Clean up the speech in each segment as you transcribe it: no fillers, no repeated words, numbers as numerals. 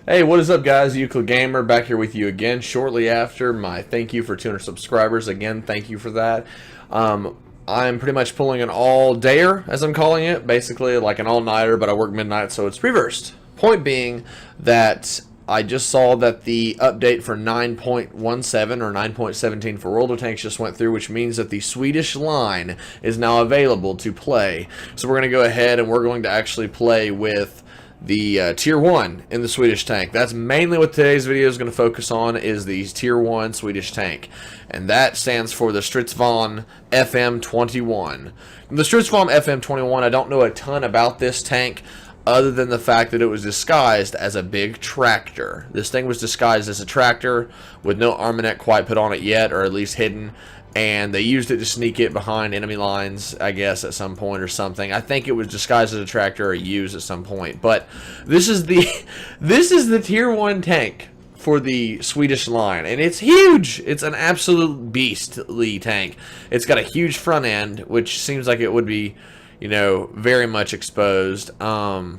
Hey, what is up, guys? Euclid Gamer back here with you again shortly after my thank you for 200 subscribers. Again, thank you for that. I'm pretty much pulling an all-dayer, as I'm calling it, basically like an all-nighter, but I work midnight, so it's reversed. Point being that I just saw that the update for 9.17 or 9.17 for World of Tanks just went through, which means that the Swedish line is now available to play. So we're going to go ahead and we're going to actually play with the tier 1 in the Swedish tank. That's mainly what today's video is going to focus on, is the tier 1 Swedish tank, and that stands for the Stridsvagn FM21. The Stridsvagn FM21, I don't know a ton about this tank other than the fact that it was disguised as a big tractor. This thing was disguised as a tractor with no armament quite put on it yet, or at least hidden, and they used it to sneak it behind enemy lines, I guess, at some point or something. I think it was disguised as a tractor or used at some point. But this is the tier 1 tank for the Swedish line, and it's huge. It's an absolute beastly tank. It's got a huge front end, which seems like it would be, you know, very much exposed. The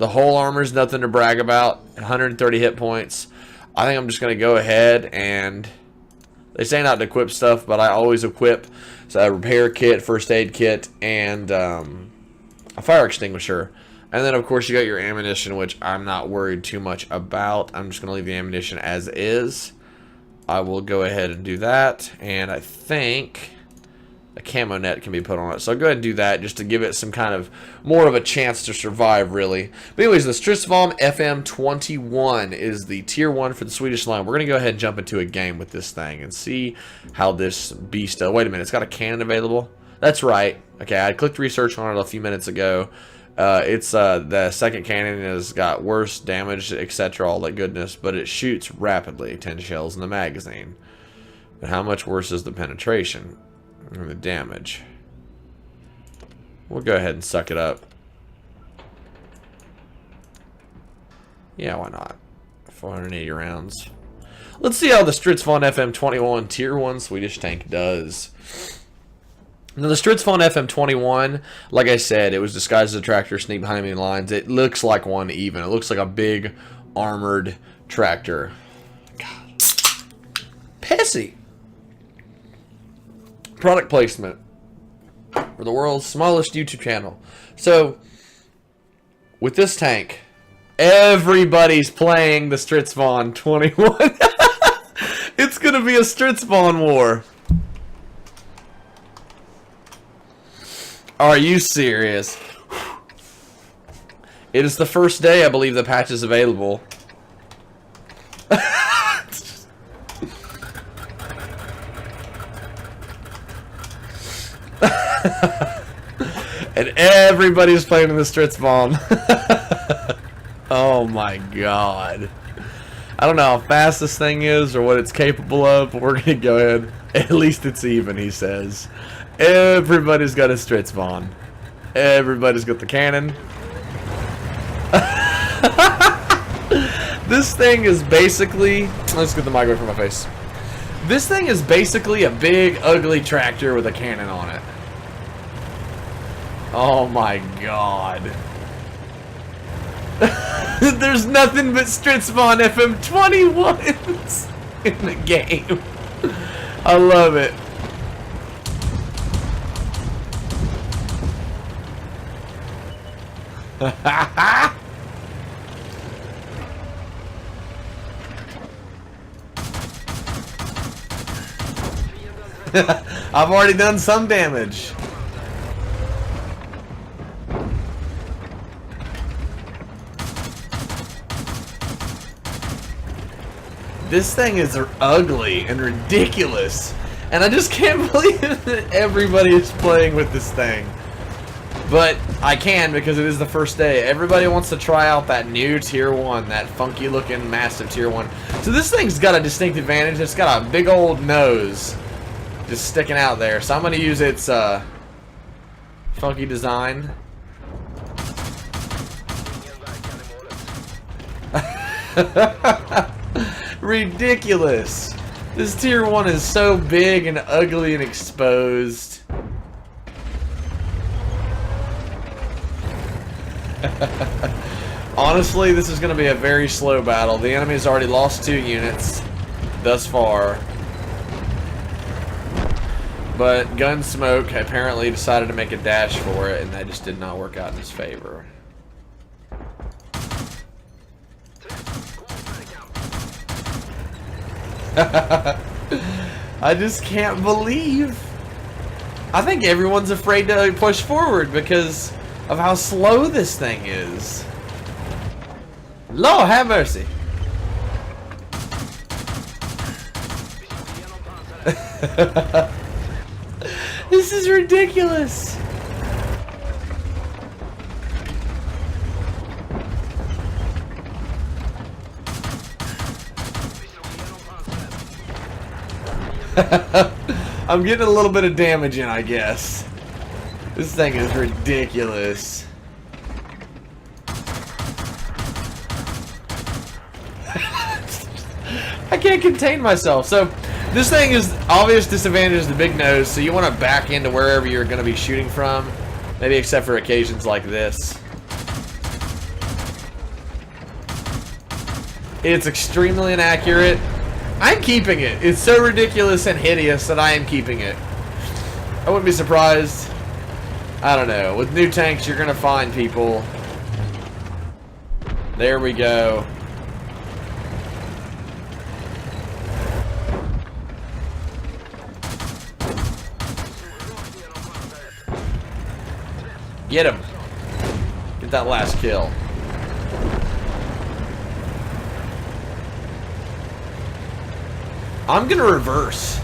whole armor's nothing to brag about. 130 hit points. I think I'm just going to go ahead and... They say not to equip stuff, but I always equip a repair kit, first aid kit, and a fire extinguisher. And then, of course, you got your ammunition, which I'm not worried too much about. I'm just going to leave the ammunition as is. I will go ahead and do that. And I think a camo net can be put on it. So I'll go ahead and do that just to give it some kind of more of a chance to survive, really. But anyways, the Stridsvagn FM21 is the tier 1 for the Swedish line. We're going to go ahead and jump into a game with this thing and see how this beast... wait a minute, it's got a cannon available? That's right. Okay, I clicked research on it a few minutes ago. It's the second cannon has got worse damage, etc., all that goodness, but it shoots rapidly, 10 shells in the magazine. But how much worse is the penetration? And the damage. We'll go ahead and suck it up. Yeah, why not? 480 rounds. Let's see how the Stridsvagn FM21 tier 1 Swedish tank does. Now, the Stridsvagn FM21, like I said, it was disguised as a tractor, sneak behind enemy lines. It looks like one even. It looks like a big armored tractor. God. Pissy. Product placement for the world's smallest YouTube channel. So, with this tank, everybody's playing the Stridsvagn 21. It's going to be a Stridsvagn war. Are you serious? It is the first day, I believe, the patch is available. And everybody's playing in the Stridsvagn. Oh my god. I don't know how fast this thing is or what it's capable of, but we're gonna go ahead. At least it's even, he says. Everybody's got a Stridsvagn. Everybody's got the cannon. This thing is basically... Let's get the mic away from my face. This thing is basically a big, ugly tractor with a cannon on it. Oh my god. There's nothing but Stridsvagn FM21s in the game. I love it. I've already done some damage. This thing is ugly and ridiculous, and I just can't believe that everybody is playing with this thing. But I can, because it is the first day. Everybody wants to try out that new tier 1, that funky looking massive tier 1. So this thing's got a distinct advantage. It's got a big old nose just sticking out there. So I'm going to use its funky design. Ridiculous. This tier 1 is so big and ugly and exposed. Honestly, this is going to be a very slow battle. The enemy's already lost 2 units thus far. But Gunsmoke apparently decided to make a dash for it, and that just did not work out in his favor. I just can't believe. I think everyone's afraid to push forward because of how slow this thing is. Lord have mercy. This is ridiculous. I'm getting a little bit of damage in, I guess. This thing is ridiculous. I can't contain myself. So this thing is obvious disadvantage is the big nose, so you want to back into wherever you're going to be shooting from. Maybe except for occasions like this. It's extremely inaccurate. I'm keeping it. It's so ridiculous and hideous that I am keeping it. I wouldn't be surprised. I don't know. With new tanks, you're going to find people. There we go. Get him. Get that last kill. I'm gonna reverse.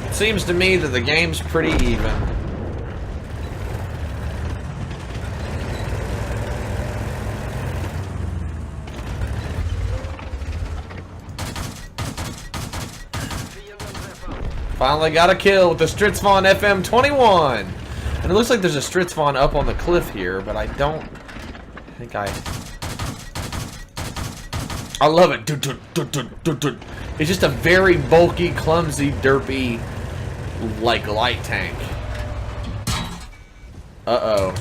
It seems to me that the game's pretty even. Finally got a kill with the Stritzvon FM21. And it looks like there's a Stritzvon up on the cliff here, but I don't think I love it. It's just a very bulky, clumsy, derpy, like, light tank. Uh-oh.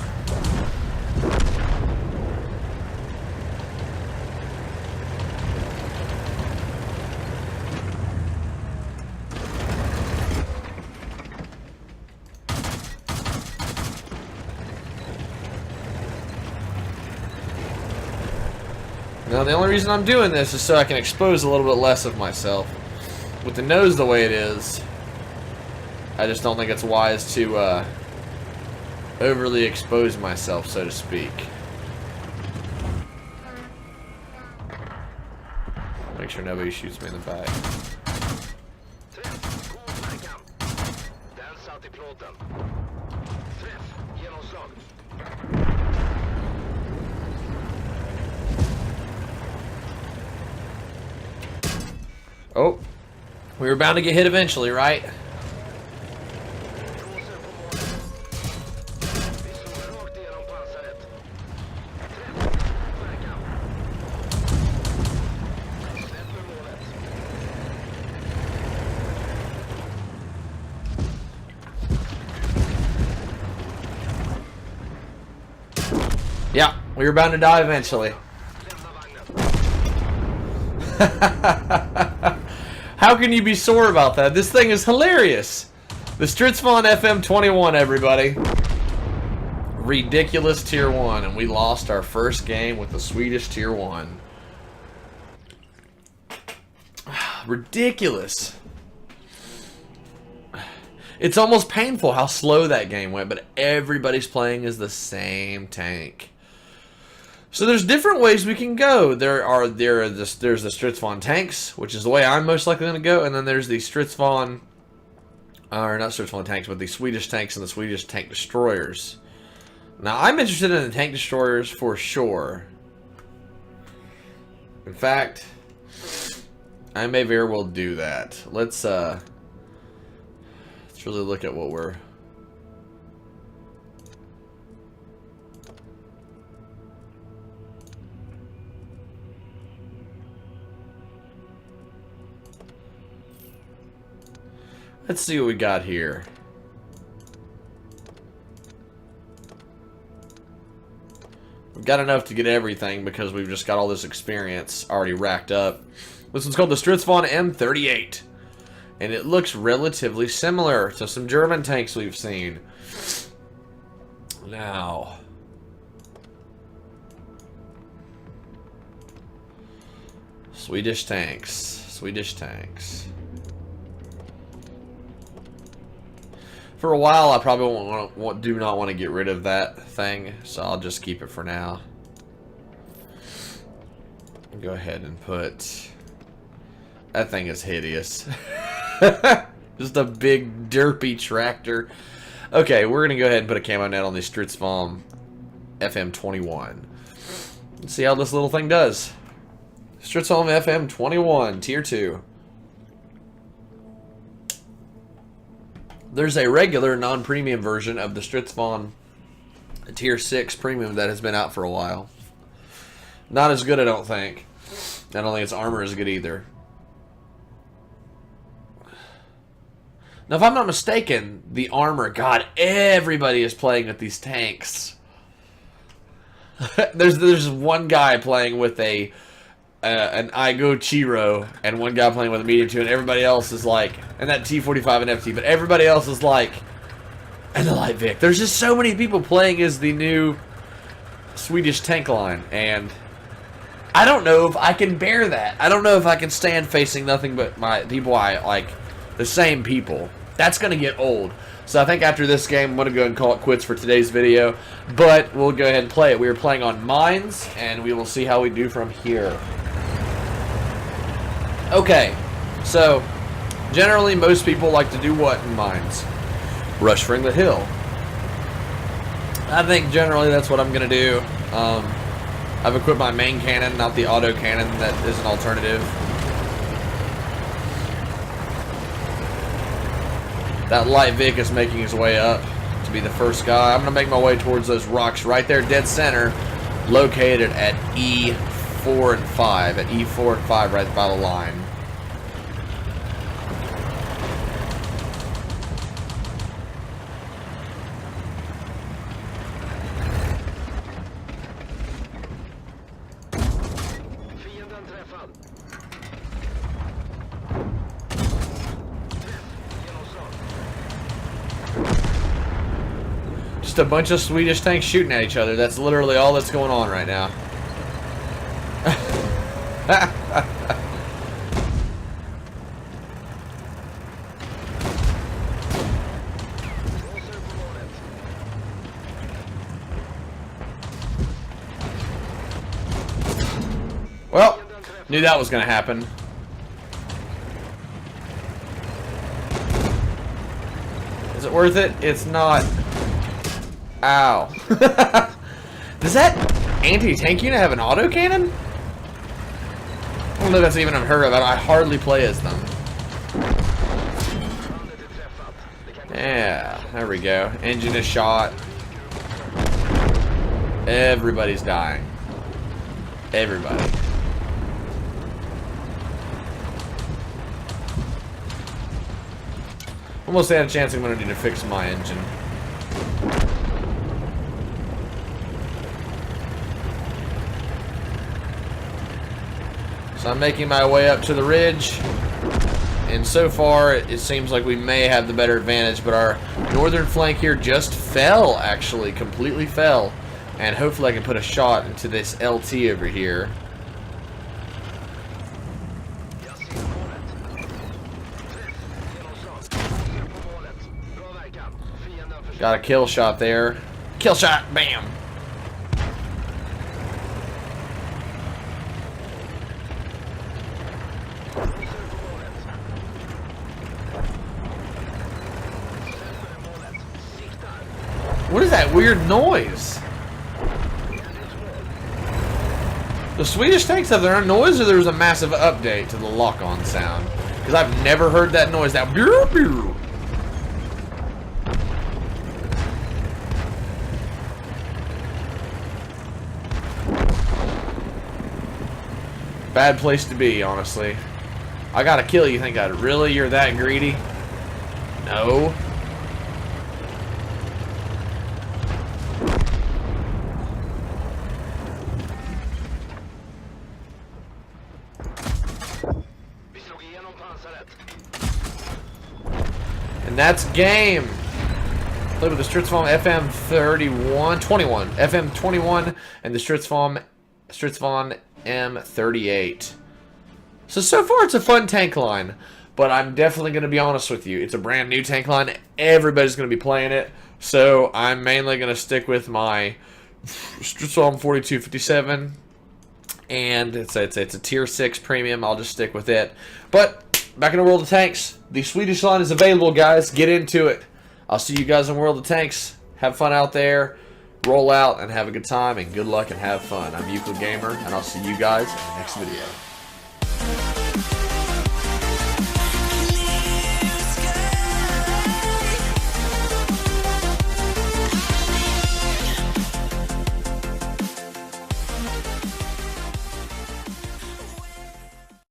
Now, the only reason I'm doing this is so I can expose a little bit less of myself. With the nose the way it is, I just don't think it's wise to overly expose myself, so to speak. Make sure nobody shoots me in the back. Oh, we were bound to get hit eventually, right? Yeah, we were bound to die eventually. How can you be sore about that? This thing is hilarious. The Stritzvon FM21, everybody. Ridiculous tier 1, and we lost our first game with the Swedish tier 1. Ridiculous. It's almost painful how slow that game went, but everybody's playing as the same tank. So there's different ways we can go. There's the Stritzvon tanks, which is the way I'm most likely going to go, and then there's the Stritzvon, or not Stritzvon tanks, but the Swedish tanks and the Swedish tank destroyers. Now I'm interested in the tank destroyers for sure. In fact, I may very well do that. Let's really look at what we're. Let's see what we got here. We've got enough to get everything because we've just got all this experience already racked up. This one's called the Stritzvon M38. And it looks relatively similar to some German tanks we've seen. Now, Swedish tanks. Swedish tanks. For a while, I probably do not want to get rid of that thing, so I'll just keep it for now. Go ahead and put... That thing is hideous. Just a big, derpy tractor. Okay, we're going to go ahead and put a camo net on the Stritzvon FM21. Let's see how this little thing does. Stritzvon FM21, Tier 2. There's a regular non-premium version of the Stritzvon Tier 6 Premium that has been out for a while. Not as good, I don't think. I don't think its armor is good either. Now, if I'm not mistaken, the armor... God, everybody is playing with these tanks. there's one guy playing with an Igo Chiro, and one guy playing with a medium 2, and everybody else is like... And that T45 and FT, but everybody else is like... And the Light Vic. There's just so many people playing as the new Swedish tank line, and... I don't know if I can bear that. I don't know if I can stand facing nothing but my people I like, the same people. That's going to get old. So I think after this game, I'm going to go ahead and call it quits for today's video. But we'll go ahead and play it. We are playing on mines, and we will see how we do from here. Okay, so generally most people like to do what in mines? Rush for the hill. I think generally that's what I'm going to do. I've equipped my main cannon, not the auto cannon that is an alternative. That Light Vic is making his way up to be the first guy. I'm going to make my way towards those rocks right there, dead center, located at E4 and 5. At E4 and 5 right by the line. Just a bunch of Swedish tanks shooting at each other. That's literally all that's going on right now. Well, knew that was going to happen. Is it worth it? It's not. Ow. Does that anti-tank unit have an autocannon? I don't know if that's even unheard of. I hardly play as them. Yeah, there we go. Engine is shot. Everybody's dying. Everybody. Almost had a chance I'm going to need to fix my engine. So I'm making my way up to the ridge, and so far it seems like we may have the better advantage, but our northern flank here just fell, actually, completely fell, and hopefully I can put a shot into this LT over here. Got a kill shot there. Kill shot, bam! What is that weird noise? The Swedish tanks have their own noise, or there's a massive update to the lock-on sound? Because I've never heard that noise. That pew pew. Bad place to be, honestly. I gotta kill you. Think I'd really? You're that greedy? No. And that's game. Play with the Stritzfarm FM21, FM21, and the Stritzfarm M38. So far it's a fun tank line, but I'm definitely going to be honest with you. It's a brand new tank line. Everybody's going to be playing it, so I'm mainly going to stick with my Stritzfarm 4257, and it's a tier 6 premium. I'll just stick with it. But back in the world of tanks, the Swedish line is available, guys. Get into it. I'll see you guys in World of Tanks. Have fun out there. Roll out and have a good time, and good luck and have fun. I'm Euclid Gamer, and I'll see you guys in the next video.